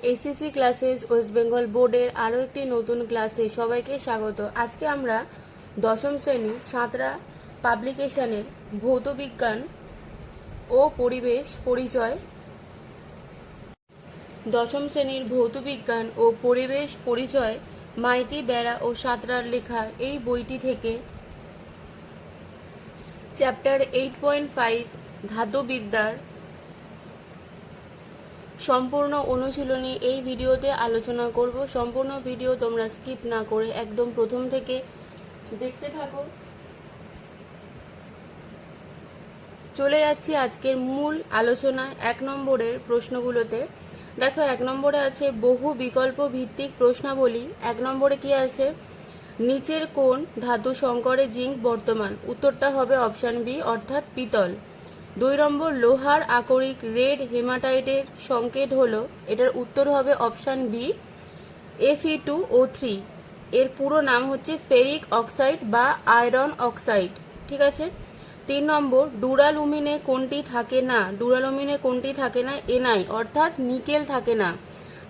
SSC classes West Bengal বোর্ডের আরও একটি নতুন ক্লাসে সবাইকে স্বাগত। আজকে আমরা দশম শ্রেণী সাঁতরা পাবলিকেশনের ভৌতবিজ্ঞান ও পরিবেশ পরিচয় দশম শ্রেণীর ভৌতবিজ্ঞান ও পরিবেশ পরিচয় মাইতি বেড়া ও সাঁতরার লেখা এই বইটি থেকে চ্যাপ্টার 8.5 ধাতুবিদ্যার সম্পূর্ণ অনুশীলনী এই ভিডিওতে আলোচনা করব। সম্পূর্ণ ভিডিও তোমরা স্কিপ না করে একদম প্রথম থেকে দেখতে থাকো। চলে যাচ্ছি আজকের মূল আলোচনায়। 1 নম্বরের প্রশ্নগুলোতে দেখো, 1 নম্বরে আছে বহু বিকল্প ভিত্তিক প্রশ্নাবলী। 1 নম্বরে কি আছে, নিচের কোন ধাতু সংকরে জিঙ্ক বর্তমান? উত্তরটা হবে অপশান বি অর্থাৎ পিতল। 2 নম্বর, লোহার আকরিক রেড হেমাটাইটের সংকেত হলো, এটার উত্তর হবে অপশান বি Fe2O3। এর পুরো নাম হচ্ছে ফেরিক অক্সাইড বা আয়রন অক্সাইড। ঠিক আছে। 3 নম্বর, ডুরালুমিনে কোনটি থাকে না? ডুরালুমিনে কোনটি থাকে না? এনআই অর্থাৎ নিকেল থাকে না।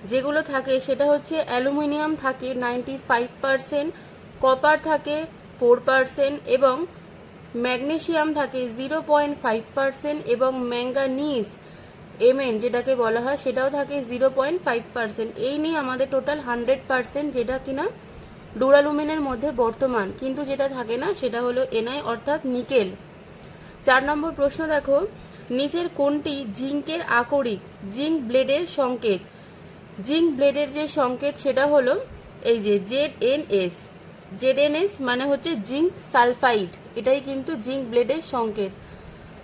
যেগুলো থাকে সেটা হচ্ছে অ্যালুমিনিয়াম থাকে 95%, কপার থাকে 4% এবং ম্যাগনেসিয়াম থাকে 0.5% এবং ম্যাঙ্গানিজ Mn যেটাকে বলা হয় সেটাও থাকে 0.5%। এই নিয়ে আমাদের টোটাল 100% যেটা কিনা ডুরালুমিনের মধ্যে বর্তমান, কিন্তু যেটা থাকে না সেটা হলো এনআই অর্থাৎ নিকেল। 4 নম্বর প্রশ্ন দেখো, নিচের কোনটি জিঙ্কের আকরিক জিঙ্ক ব্লেডের সংকেত? জিঙ্ক ব্লেডের যে সংকেত সেটা হলো এই যে ZNS। ZNS মানে হচ্ছে জিঙ্ক সালফাইড, এটাই কিন্তু জিঙ্ক ব্লেডের সংকেত।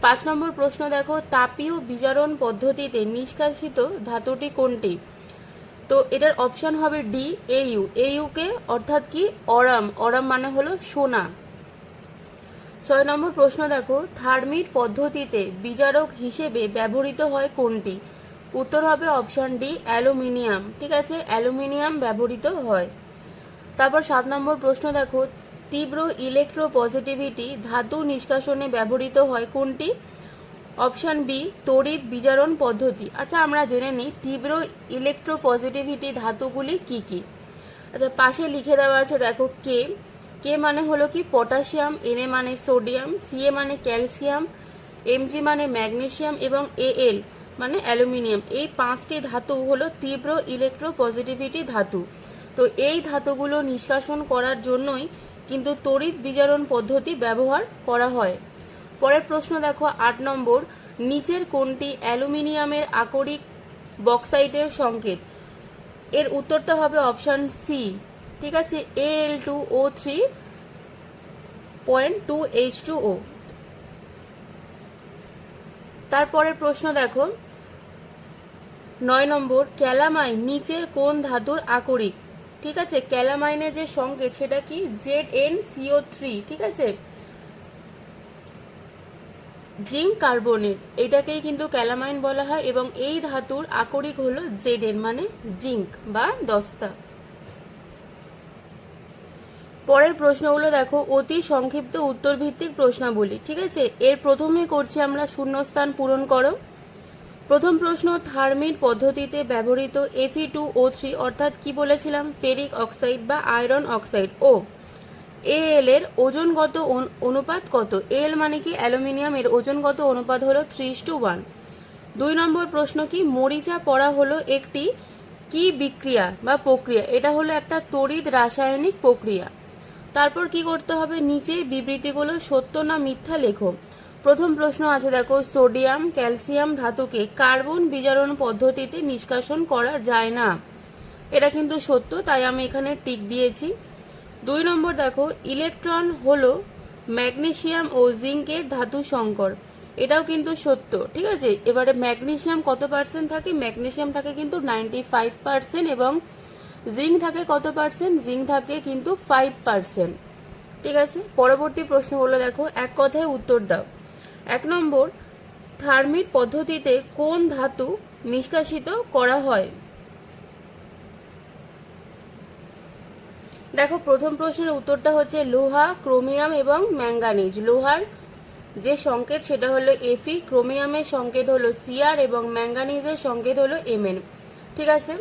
5 নম্বর প্রশ্ন দেখো, তাপীয় বিজারণ পদ্ধতিতে নিষ্কাশিত ধাতুটি কোনটি? তো এটার অপশন হবে ডি AU। AU কে অর্থাৎ কি অরাম, অরাম মানে হলো সোনা। 6 নম্বর প্রশ্ন দেখো, থার্মিট পদ্ধতিতে বিজারক হিসেবে ব্যবহৃত হয় কোনটি? উত্তর হবে অপশান ডি অ্যালুমিনিয়াম। ঠিক আছে, অ্যালুমিনিয়াম ব্যবহৃত হয়। তারপর 7 নম্বর প্রশ্ন দেখো, তীব্র ইলেকট্রোপজিটিভিটি ধাতু নিষ্কাশনে ব্যবহৃত হয় কোনটি? অপশান বি তড়িৎ বিজারণ পদ্ধতি। আচ্ছা, আমরা জেনে নিই তীব্র ইলেকট্রোপজিটিভিটি ধাতুগুলি কি কি। আচ্ছা, পাশে লিখে দেওয়া আছে দেখো, কে মানে হলো কি পটাশিয়াম, Na মানে সোডিয়াম, Ca মানে ক্যালসিয়াম, Mg মানে ম্যাগনেসিয়াম এবং Al মানে অ্যালুমিনিয়াম। এই 5টি ধাতু হলো তীব্র ইলেকট্রোপজিটিভিটি ধাতু। তো এই ধাতুগুলো নিষ্কাশন করার জন্যই কিন্তু তড়িৎ বিজারণ পদ্ধতি ব্যবহার করা হয়। পরের প্রশ্ন দেখো, 8 নম্বর, নিচের কোনটি অ্যালুমিনিয়ামের আকরিক বক্সাইটের সংকেত? এর উত্তরটা হবে অপশান সি। ঠিক আছে, Al2O3.2H2O। তারপরের প্রশ্ন দেখো, 9 নম্বর, ক্যালামাইন নিচের কোন ধাতুর আকরিক? ঠিক আছে, ক্যালামাইনের যে সংকেত সেটা কি ZnCO3। ঠিক আছে, জিঙ্ক কার্বনেট, এটাকেই কিন্তু ক্যালামাইন বলা হয় এবং এই ধাতুর আকরিক হলো Zn মানে জিঙ্ক বা দস্তা। পরের প্রশ্নগুলো দেখো, অতি সংক্ষিপ্ত উত্তর ভিত্তিক প্রশ্নাবলী। ঠিক আছে, এর প্রথমেই করছি আমরা শূন্যস্থান পূরণ করো। প্রথম প্রশ্ন, থার্মিট পদ্ধতিতে ব্যবহৃত Fe2O3 অর্থাৎ কি বলেছিলাম, ফেরিক অক্সাইড বা আয়রন অক্সাইড ও Al এর ওজনগত অনুপাত কত? Al মানে কি অ্যালুমিনিয়াম, এর ওজনগত অনুপাত হলো 3:1। 2 নম্বর প্রশ্ন, কি মরিচা পড়া হলো একটি কি বিক্রিয়া বা প্রক্রিয়া? এটা হলো একটা তড়িৎ রাসায়নিক প্রক্রিয়া। তারপর কি করতে হবে, নিচের বিবৃতিগুলো সত্য না মিথ্যা লেখো। প্রথম প্রশ্ন আছে দেখো, সোডিয়াম ক্যালসিয়াম ধাতুকে কার্বন বিজারণ পদ্ধতিতে নিষ্কাশন করা যায় না। এটা কিন্তু সত্য, তাই আমি এখানে টিক দিয়েছি। 2 নম্বর দেখো, ইলেকট্রন হলো ম্যাগনেসিয়াম ও জিঙ্কের ধাতু সংকর। এটাও কিন্তু সত্য। ঠিক আছে, এবারে ম্যাগনেসিয়াম কত পার্সেন্ট থাকে? ম্যাগনেসিয়াম থাকে কিন্তু 95% এবং জিঙ্ক থাকে কত পার্সেন্ট? জিঙ্ক থাকে কিন্তু 5%। ঠিক আছে, পরবর্তী প্রশ্নগুলো দেখো, এক কথায় উত্তর দাও। 1 নম্বর, থার্মিট পদ্ধতিতে কোন ধাতু নিষ্কাশিত করা হয়? দেখো, প্রথম প্রশ্নের উত্তরটা হচ্ছে লোহা, ক্রোমিয়াম এবং ম্যাঙ্গানিজ। লোহার যে সংকেত সেটা হলো Fe, ক্রোমিয়ামের সংকেত হলো Cr এবং ম্যাঙ্গানিজের সংকেত হলো Mn। ঠিক আছে।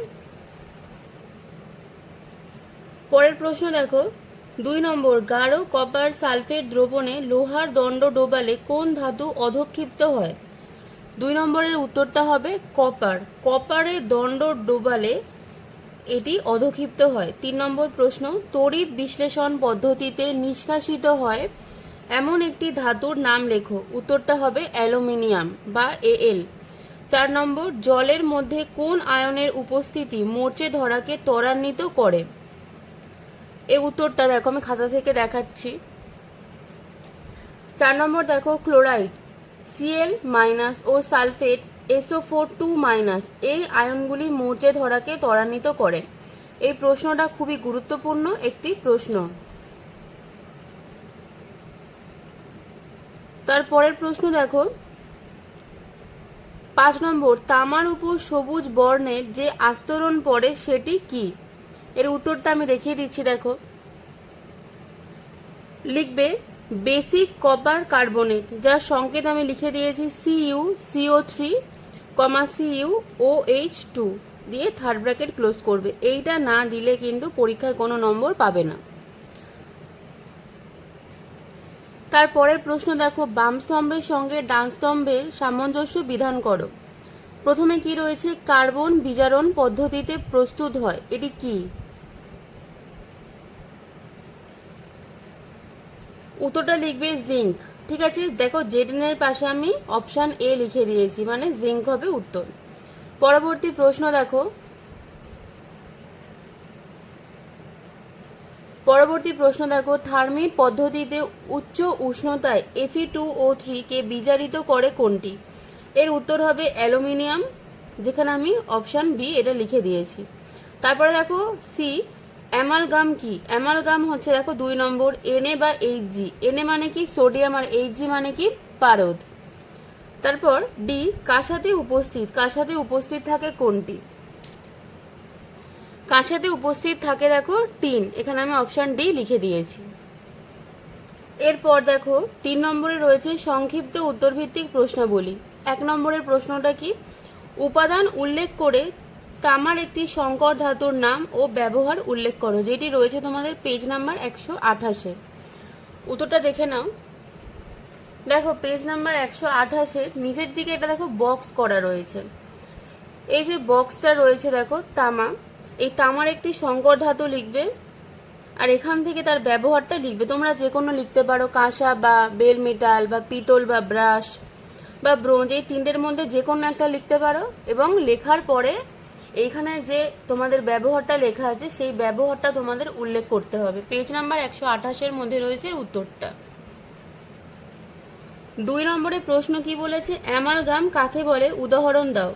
পরের প্রশ্ন দেখো 2 নম্বর, গাঢ় কপার সালফেট দ্রবণে লোহার দণ্ড ডোবালে কোন ধাতু অধক্ষিপ্ত হয়? 2 নম্বরের উত্তরটা হবে কপার। কপারে দণ্ড ডোবালে এটি অধক্ষিপ্ত হয়। 3 নম্বর প্রশ্ন, তড়িৎ বিশ্লেষণ পদ্ধতিতে নিষ্কাশিত হয় এমন একটি ধাতুর নাম লেখো। উত্তরটা হবে অ্যালুমিনিয়াম বা এল। 4 নম্বর, জলের মধ্যে কোন আয়নের উপস্থিতি মরচে ধরাকে ত্বরান্বিত করে? এই উত্তরটা দেখো আমি খাতা থেকে দেখাচ্ছি। 4 নম্বর দেখো, ক্লোরাইড Cl- ও সালফেট SO4 2- এই আয়নগুলি মরচে ধরাকে ত্বরান্বিত করে। এই প্রশ্নটা খুবই গুরুত্বপূর্ণ একটি প্রশ্ন। তারপরের প্রশ্ন দেখো 5 নম্বর, তামার উপর সবুজ বর্ণের যে আস্তরণ পড়ে সেটি কি? এর উত্তরটা আমি দেখিয়ে দিচ্ছি। দেখো লিখবে বেসিক কপার কার্বনেট, যার সংকেত আমি লিখে দিয়েছি CuCO3, CuOH2 দিয়ে থার্ড ব্র্যাকেট ক্লোজ করবে। এইটা না দিলে কিন্তু পরীক্ষায় কোনো নম্বর পাবে না। তারপরের প্রশ্ন দেখো, বাম স্তম্ভের সঙ্গে ডান স্তম্ভের সামঞ্জস্য বিধান করো। প্রথমে কি রয়েছে? কার্বন বিজারণ পদ্ধতিতে প্রস্তুত হয়। এটি কি? উত্তরটা লিখবে জিঙ্ক। ঠিক আছে, দেখো জেডেনের পাশে আমি অপশান এ লিখে দিয়েছি, মানে জিঙ্ক হবে উত্তর। পরবর্তী প্রশ্ন দেখো, থার্মিট পদ্ধতিতে উচ্চ উষ্ণতায় Fe2O3 কে বিজারিত করে কোনটি? এর উত্তর হবে অ্যালুমিনিয়াম, যেখানে আমি অপশান বি এটা লিখে দিয়েছি। তারপরে দেখো সি, অ্যামালগাম কি? অ্যামালগাম হচ্ছে দেখো 2 নম্বর, Na বা Hg। Na মানে কি? সোডিয়াম, আর Hg মানে কি? পারদ। তারপর ডি, কার সাথে উপস্থিত থাকে কোনটি? কার সাথে উপস্থিত থাকে দেখো টিন, এখানে আমি অপশান ডি লিখে দিয়েছি। এরপর দেখো 3 নম্বরে রয়েছে সংক্ষিপ্ত উত্তরভিত্তিক প্রশ্নাবলী। 1 নম্বরের প্রশ্নটা কি? উপাদান উল্লেখ করে তামার একটি সংকর ধাতুর নাম ও ব্যবহার উল্লেখ করো, যেটি রয়েছে তোমাদের পেজ নাম্বার 128-এ। উত্তরটা দেখে নাও। দেখো পেজ নাম্বার 128-এর নিচের দিকে এটা দেখো বক্স করা রয়েছে। এই যে বক্সটা রয়েছে দেখো তামা, এই তামার একটি সংকর ধাতু লিখবে, আর এখান থেকে তার ব্যবহারটা লিখবে। তোমরা যে কোনো লিখতে পারো, কাঁসা বা বেল মেটাল বা পিতল বা ব্রাশ বা ব্রোঞ্জ, এই তিনটের মধ্যে যে কোনো একটা লিখতে পারো। এবং লেখার পরে এইখানে যে তোমাদের ব্যবহারটা লেখা আছে সেই ব্যবহারটা তোমাদের উল্লেখ করতে হবে। পেজ নাম্বার 128-এর মধ্যে রয়েছে উত্তরটা। 2 নম্বরে প্রশ্ন কি বলেছে? অ্যামালগাম কাকে বলে? উদাহরণ দাও।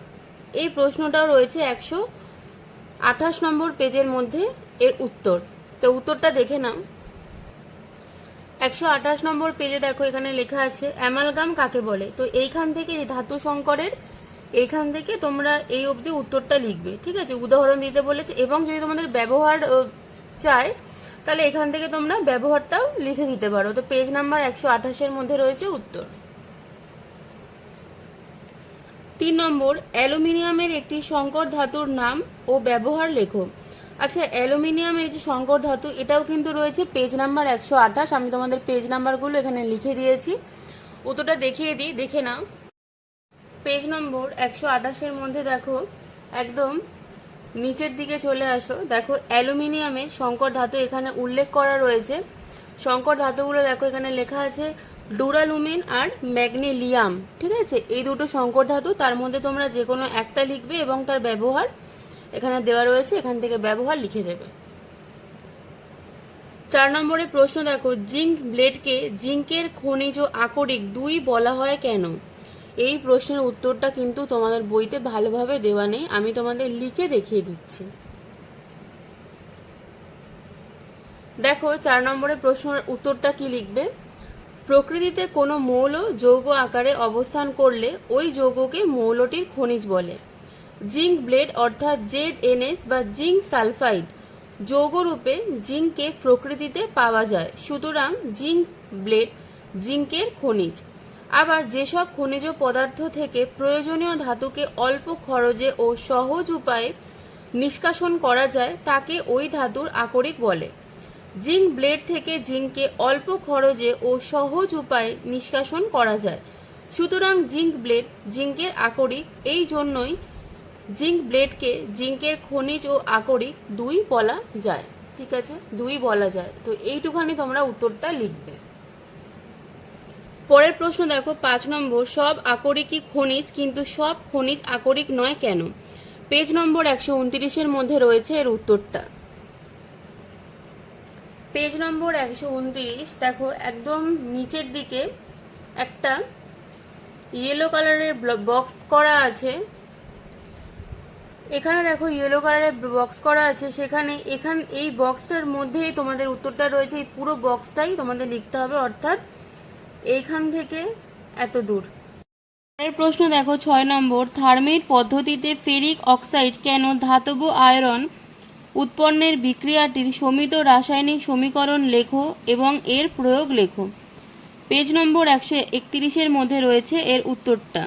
এই প্রশ্নটাও রয়েছে 128 নম্বর পেজের মধ্যে এর উত্তর। তো উত্তরটা দেখে নাও। 128 নম্বর পেজে দেখো এখানে লেখা আছে অ্যামালগাম কাকে বলে। তো এইখান থেকে ধাতু সংকরের এইখান থেকে তোমরা এই অবধি উত্তরটা লিখবে। ঠিক আছে, উদাহরণ দিতে বলেছে, এবং যদি তোমাদের ব্যবহার চায় তাহলে এখান থেকে তোমরা ব্যবহারটাও লিখে দিতে পারো। তো পেজ নাম্বার 128-এর মধ্যে রয়েছে উত্তর। 3 নম্বর, অ্যালুমিনিয়ামের একটি সংকর ধাতুর নাম ও ব্যবহার লেখো। আচ্ছা, অ্যালুমিনিয়ামের যে সংকর ধাতু এটাও কিন্তু রয়েছে পেজ নাম্বার 128। আমি তোমাদের পেজ নাম্বারগুলো এখানে লিখে দিয়েছি। উত্তরটা দেখিয়ে দিই, দেখে নাও। পেজ নম্বর 128-এর মধ্যে দেখো একদম নিচের দিকে চলে আসো। দেখো অ্যালুমিনিয়ামের সংকর ধাতু এখানে উল্লেখ করা রয়েছে। সংকর ধাতুগুলো দেখো এখানে লেখা আছে ডুরালুমিন আর ম্যাগনেলিয়াম। ঠিক আছে, এই দুটো সংকর ধাতু, তার মধ্যে তোমরা যে কোনো একটা লিখবে এবং তার ব্যবহার এখানে দেওয়া রয়েছে, এখান থেকে ব্যবহার লিখে দেবে। 4 নম্বরে প্রশ্ন দেখো, জিঙ্ক ব্লেডকে জিঙ্কের খনিজ আকরিক 2 বলা হয় কেন? এই প্রশ্নের উত্তরটা কিন্তু তোমাদের বইতে ভালোভাবে দেওয়া নেই, আমি তোমাদের লিখে দেখিয়ে দিচ্ছি। দেখো 4 নম্বরের প্রশ্নের উত্তরটা কি লিখবে? প্রকৃতিতে কোনো মৌল যৌগ আকারে অবস্থান করলে ওই যৌগকে মৌলটির খনিজ বলে। জিঙ্ক ব্লেড অর্থাৎ ZNS বা জিঙ্ক সালফাইড যৌগরূপে জিঙ্ককে প্রকৃতিতে পাওয়া যায়, সুতরাং জিঙ্ক ব্লেড জিঙ্কের খনিজ। আবার যেসব খনিজ পদার্থ থেকে প্রয়োজনীয় ধাতুকে অল্প খরচে ও সহজ উপায়ে নিষ্কাশন করা যায় তাকে ওই ধাতুর আকরিক বলে। জিঙ্ক ব্লেড থেকে জিঙ্ককে অল্প খরচে ও সহজ উপায়ে নিষ্কাশন করা যায়, সুতরাং জিঙ্ক ব্লেড জিঙ্কের আকরিক। এই জন্যই জিঙ্ক ব্লেডকে জিঙ্কের খনিজ ও আকরিক দুই বলা যায়। ঠিক আছে, দুই বলা যায়। তো এইটুখানি তোমরা উত্তরটা লিখবে। পরের প্রশ্ন দেখো 5 নম্বর, সব আকরিকই খনিজ কিন্তু সব খনিজ আকরিক নয় কেন? পেজ নম্বর 129-এর মধ্যে রয়েছে এর উত্তরটা। পেজ নম্বর 129 দেখো, একদম নিচের দিকে একটা ইয়েলো কালারের বক্স করা আছে। এখানে দেখো ইয়েলো কালারের বক্স করা আছে, সেখানে এই বক্সটার মধ্যেই তোমাদের উত্তরটা রয়েছে। এই পুরো বক্সটাই তোমাদের লিখতে হবে, অর্থাৎ এইখান থেকে এত দূর। পরের প্রশ্ন দেখো 6 নম্বর, থার্মেট পদ্ধতিতে ফেরিক অক্সাইড কেন ধাতব আয়রন উৎপন্নের বিক্রিয়াটির সমিত রাসায়নিক সমীকরণ লেখো এবং এর প্রয়োগ লেখো। পেজ নম্বর 131-এর মধ্যে রয়েছে এর উত্তরটা।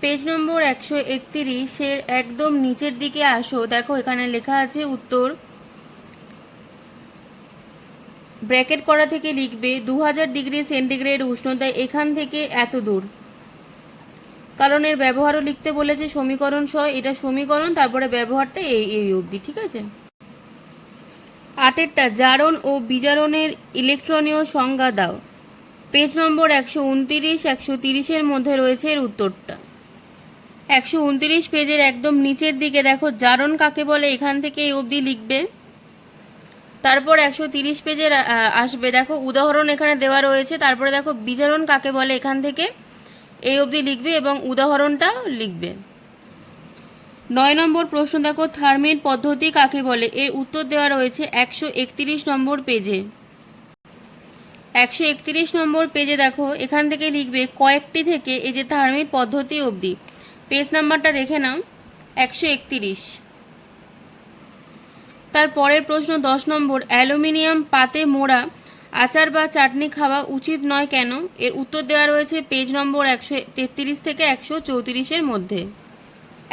পেজ নম্বর 131-এর একদম নিচের দিকে আসো, দেখো এখানে লেখা আছে উত্তর। ব্র্যাকেট করা থেকে লিখবে 2000 ডিগ্রি সেন্টিগ্রেড উষ্ণতায় এখান থেকে এত দূর, কারণ এর ব্যবহারও লিখতে বলেছে সমীকরণ সহ। এটা সমীকরণ, তারপরে ব্যবহারটা এই অবধি। ঠিক আছে। 8এরটা, জারণ ও বিজারণের ইলেকট্রনীয় সংজ্ঞা দাও। পেজ নম্বর 129-130-এর মধ্যে রয়েছে এর উত্তরটা। 129 পেজের একদম নিচের দিকে দেখো জারণ কাকে বলে, এখান থেকে এই অবধি লিখবে। তারপর 130 পেজের আসবে, দেখো উদাহরণ এখানে দেওয়া রয়েছে। তারপরে দেখো বিজারণ কাকে বলে, এখান থেকে এই অবধি লিখবে এবং উদাহরণটা লিখবে। 9 নম্বর প্রশ্ন দেখো, থার্মেট পদ্ধতি কাকে বলে, এর উত্তর দেওয়া রয়েছে 131 নম্বর পেজে। 131 নম্বর পেজে দেখো এখান থেকে লিখবে কয়েকটি থেকে এই যে থার্মেট পদ্ধতি অবধি। পেজ নাম্বারটা দেখে নাও, 131। তার পরের প্রশ্ন 10 নম্বর, অ্যালুমিনিয়াম পাতে মোড়া আচার বা চাটনি খাওয়া উচিত নয় কেন? এর উত্তর দেওয়া রয়েছে পেজ নম্বর 133 থেকে 134-এর মধ্যে।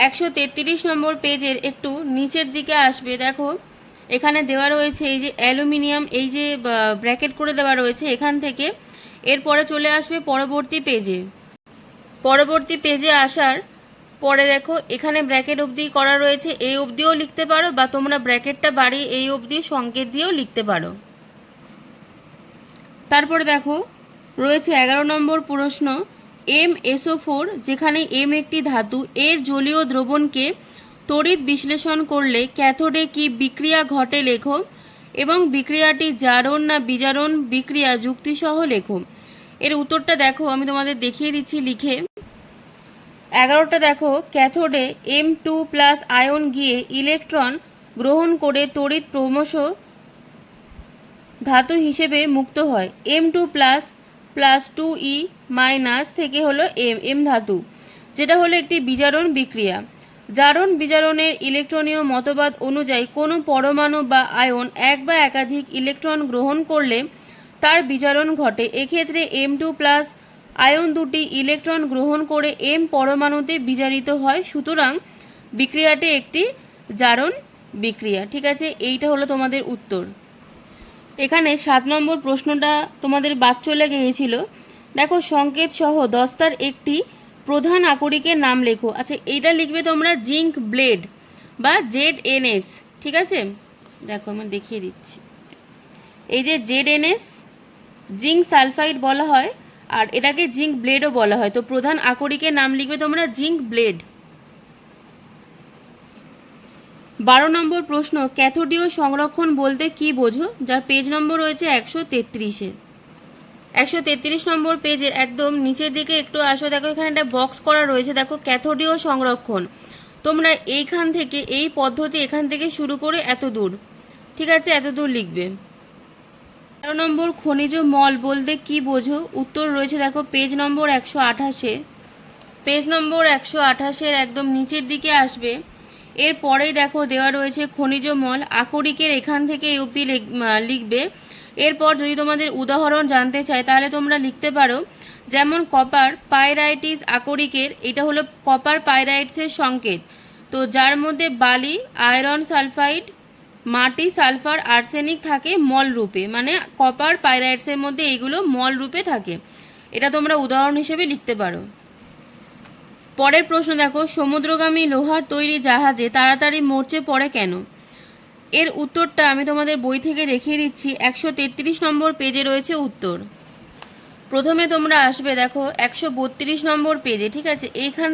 133 নম্বর পেজের একটু নিচের দিকে আসবে, দেখো এখানে দেওয়া রয়েছে এই যে অ্যালুমিনিয়াম, এই যে ব্র্যাকেট করে দেওয়া রয়েছে এখান থেকে। এরপরে চলে আসবে পরবর্তী পেজে। পরবর্তী পেজে আসার পরে দেখো এখানে ব্র্যাকেট অবধি করা রয়েছে, এই অবধিও লিখতে পারো বা তোমরা ব্র্যাকেটটা বাড়িয়ে এই অবধি সংকেত দিয়েও লিখতে পারো। তারপরে দেখো রয়েছে 11 নম্বর প্রশ্ন, MsO4 যেখানে M একটি ধাতু, এর জলীয় দ্রবণকে তড়িৎ বিশ্লেষণ করলে ক্যাথোডে কি বিক্রিয়া ঘটে লেখো এবং বিক্রিয়াটি জারণ না বিজারণ বিক্রিয়া যুক্তিসহ লেখো। এর উত্তরটা দেখো আমি তোমাদের দেখিয়ে দিচ্ছি লিখে। 11টা দেখো, ক্যাথোডে M2+ আয়ন গিয়ে ইলেকট্রন গ্রহণ করে তড়িৎ ক্রমশ ধাতু হিসেবে মুক্ত হয়। M2+ + 2E- থেকে হলো M ধাতু, যেটা হলো একটি বিজারণ বিক্রিয়া। জারণ বিজারণের ইলেকট্রনীয় মতবাদ অনুযায়ী কোনো পরমাণু বা আয়ন এক বা একাধিক ইলেকট্রন গ্রহণ করলে তার বিজারণ ঘটে। এক্ষেত্রে M2+ আয়ন দুটি ইলেকট্রন গ্রহণ করে M পরমাণুতে বিজারিত হয়, সুতরাং বিক্রিয়াটি একটি জারণ বিক্রিয়া। ঠিক আছে, এইটা হলো তোমাদের উত্তর। এখানে 7 নম্বর প্রশ্নটা তোমাদের বাদ চলে গিয়েছিল, দেখো সংকেত সহ দস্তার একটি প্রধান আকরিকের নাম লেখো। আচ্ছা, এইটা লিখবে তোমরা জিঙ্ক ব্লেড বা ZNS। ঠিক আছে, দেখো আমি দেখিয়ে দিচ্ছি। এই যে ZNS জিঙ্ক সালফাইড বলা হয়, আর এটাকে জিঙ্ক ব্লেডও বলা হয়। তো প্রধান আকরিকের নাম লিখবে তোমরা জিঙ্ক ব্লেড। 12 নম্বর প্রশ্ন, ক্যাথোডীয় সংরক্ষণ বলতে কি বোঝো, যার পেজ নম্বর রয়েছে 133-এ। 133 নম্বর পেজের একদম নিচের দিকে একটু আসো, দেখো এখানে একটা বক্স করা রয়েছে, দেখো ক্যাথোডীয় সংরক্ষণ। তোমরা এইখান থেকে এই পদ্ধতি এখান থেকে শুরু করে এত দূর, ঠিক আছে, এত দূর লিখবে। 13 নম্বর, খনিজ মল বলতে কি বোঝো, উত্তর রয়েছে দেখো পেজ নম্বর 128-এ। পেজ নম্বর 128-এর একদম নিচের দিকে আসবে, এরপরেই দেখো দেওয়া রয়েছে খনিজ মল আকরিকের, এখান থেকে এই অবধি লিখবে। এরপর যদি তোমাদের উদাহরণ জানতে চাই তাহলে তোমরা লিখতে পারো, যেমন কপার পাইরাইটিস আকরিকের, এটা হলো কপার পাইরাইটসের সংকেত। তো যার মধ্যে বালি, আয়রন সালফাইড, মাটি, সালফার, আর্সেনিক থাকে মল রূপে, মানে কপার পাইরাইটসের মধ্যে এইগুলো মল রূপে থাকে। এটা তোমরা উদাহরণ হিসেবে লিখতে পারো। পরের প্রশ্ন দেখো, সমুদ্রগামী লোহার তৈরি জাহাজে তাড়াতাড়ি মরচে পড়ে কেন? এর উত্তরটা আমি তোমাদের বই থেকে দেখিয়ে দিচ্ছি। 133 নম্বর পেজে রয়েছে উত্তর। প্রথমে তোমরা আসবে দেখো 132 নম্বর পেজে, ঠিক আছে। এখান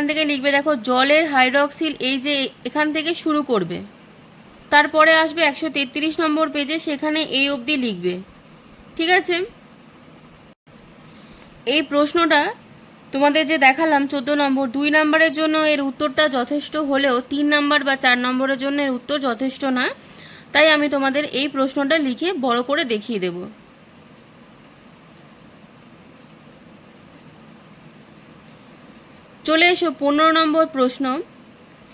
থেকে লিখবে দেখো জলের হাইড্রক্সিল, এই যে এখান থেকে শুরু করবে। তারপরে আসবে 133 নম্বর পেজে, সেখানে এই অবধি লিখবে, ঠিক আছে। এই প্রশ্নটা তোমাদের যে দেখালাম 14 নম্বর, 2 নম্বরের জন্য এর উত্তরটা যথেষ্ট হলেও 3 নম্বর বা 4 নম্বরের জন্য এর উত্তর যথেষ্ট না, তাই আমি তোমাদের এই প্রশ্নটা লিখে বড় করে দেখিয়ে দেব। চলে এসো 15 নম্বর প্রশ্ন।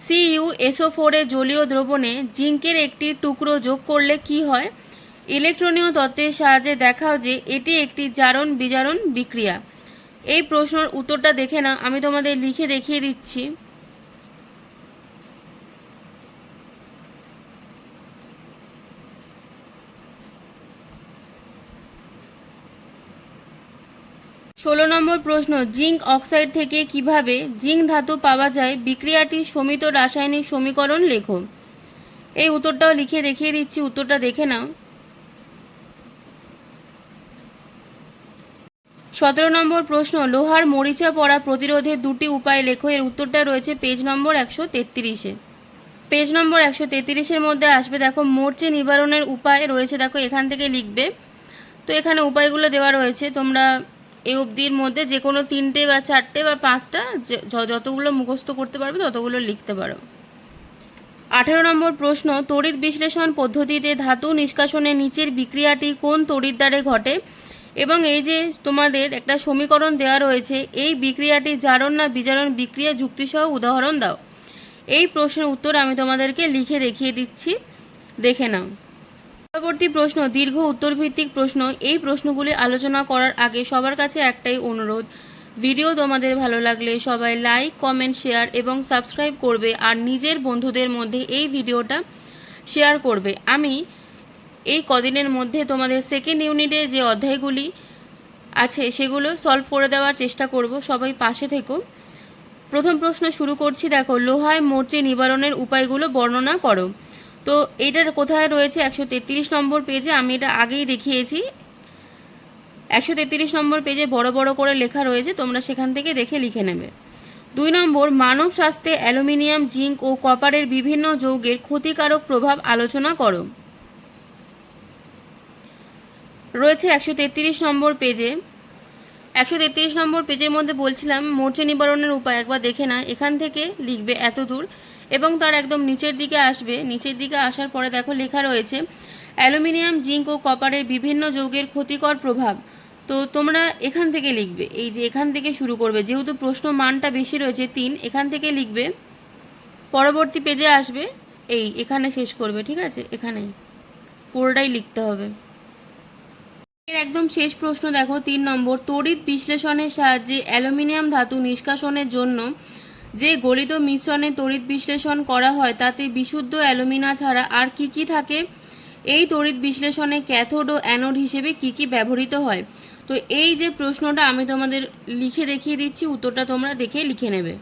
CuSO4 এর জলীয় দ্রবণে জিঙ্কের একটি টুকরো যোগ করলে কি হয়? ইলেকট্রনীয় তত্ত্বের সাহায্যে দেখাও যে এটি একটি জারণ বিজারণ বিক্রিয়া। এই প্রশ্নের উত্তরটা দেখে না, আমি তোমাদের লিখে দেখিয়ে দিচ্ছি। ষোলো নম্বর প্রশ্ন, জিঙ্ক অক্সাইড থেকে কিভাবে জিঙ্ক ধাতু পাওয়া যায়? বিক্রিয়াটি সমিত রাসায়নিক সমীকরণ লেখো। এই উত্তরটাও লিখে দেখিয়ে দিচ্ছি, উত্তরটা দেখে নাও। 17 নম্বর প্রশ্ন, লোহার মরিচা পড়া প্রতিরোধের দুটি উপায় লেখো। এর উত্তরটা রয়েছে পেজ নম্বর 133-এ। পেজ নম্বর 133-এর মধ্যে আসবে দেখো মরচে নিবারণের উপায় রয়েছে, দেখো এখান থেকে লিখবে। তো এখানে উপায়গুলো দেওয়া রয়েছে, তোমরা এই অবধির মধ্যে যে কোনো 3টে বা 4টে বা 5টা যতগুলো মুখস্থ করতে পারবে ততগুলো লিখতে পারো। 18 নম্বর প্রশ্ন, তড়িৎ বিশ্লেষণ পদ্ধতিতে ধাতু নিষ্কাশনের নিচের বিক্রিয়াটি কোন তড়িৎ দ্বারে ঘটে? এবং এই যে তোমাদের একটা সমীকরণ দেওয়া রয়েছে, এই বিক্রিয়াটি জারণ না বিজারণ বিক্রিয়া, যুক্তিসহ উদাহরণ দাও। এই প্রশ্নের উত্তর আমি তোমাদেরকে লিখে দেখিয়ে দিচ্ছি, দেখে নাও। পরবর্তী প্রশ্ন, দীর্ঘ উত্তরভিত্তিক প্রশ্ন। এই প্রশ্নগুলি আলোচনা করার আগে সবার কাছে একটাই অনুরোধ, ভিডিও তোমাদের ভালো লাগলে সবাই লাইক, কমেন্ট, শেয়ার এবং সাবস্ক্রাইব করবে, আর নিজের বন্ধুদের মধ্যে এই ভিডিওটা শেয়ার করবে। আমি এই কদিনের মধ্যে তোমাদের সেকেন্ড ইউনিটে যে অধ্যায়গুলি আছে সেগুলো সলভ করে দেওয়ার চেষ্টা করব, সবাই পাশে থেকো। প্রথম প্রশ্ন শুরু করছি, দেখো লোহায় মরচে নিবারণের উপায়গুলো বর্ণনা করো। তো এইটার কোথায় রয়েছে? 133 নম্বর পেজে। আমি এটা আগেই দেখিয়েছি। 133 নম্বর পেজে বড় বড় করে লেখা রয়েছে, তোমরা সেখান থেকে দেখে লিখে নেবে। 2 নম্বর, মানব স্বাস্থ্যে অ্যালুমিনিয়াম, জিঙ্ক ও কপারের বিভিন্ন যৌগের ক্ষতিকারক প্রভাব আলোচনা করো। রয়েছে 133 নম্বর পেজে। 133 নম্বর পেজের মধ্যে বলছিলাম মরচে নিবারণের উপায় একবার দেখে না, এখান থেকে লিখবে এত দূর এবং তার একদম নিচের দিকে আসবে। নিচের দিকে আসার পরে দেখো লেখা রয়েছে অ্যালুমিনিয়াম, জিঙ্ক ও কপারের বিভিন্ন যৌগের ক্ষতিকর প্রভাব। তো তোমরা এখান থেকে লিখবে, এই যে এখান থেকে শুরু করবে, যেহেতু প্রশ্ন মানটা বেশি রয়েছে 3, এখান থেকে লিখবে। পরবর্তী পেজে আসবে, এখানে শেষ করবে, ঠিক আছে, এখানে পুরোটাই লিখতে হবে। এর একদম শেষ প্রশ্ন দেখো 3 নম্বর, তড়িৎ বিশ্লেষণের সাহায্যে অ্যালুমিনিয়াম ধাতু নিষ্কাশনের জন্য যে গলিত মিশ্রণে তড়িৎ বিশ্লেষণ করা হয় তাতে বিশুদ্ধ অ্যালুমিনা ছাড়া আর কি কি থাকে? এই তড়িৎ বিশ্লেষণে ক্যাথোড ও অ্যানোড হিসেবে কি কি ব্যবহৃত হয়? তো এই যে প্রশ্নটা আমি তোমাদের লিখে দেখিয়ে দিচ্ছি, উত্তরটা তোমরা দেখে লিখে নেবে।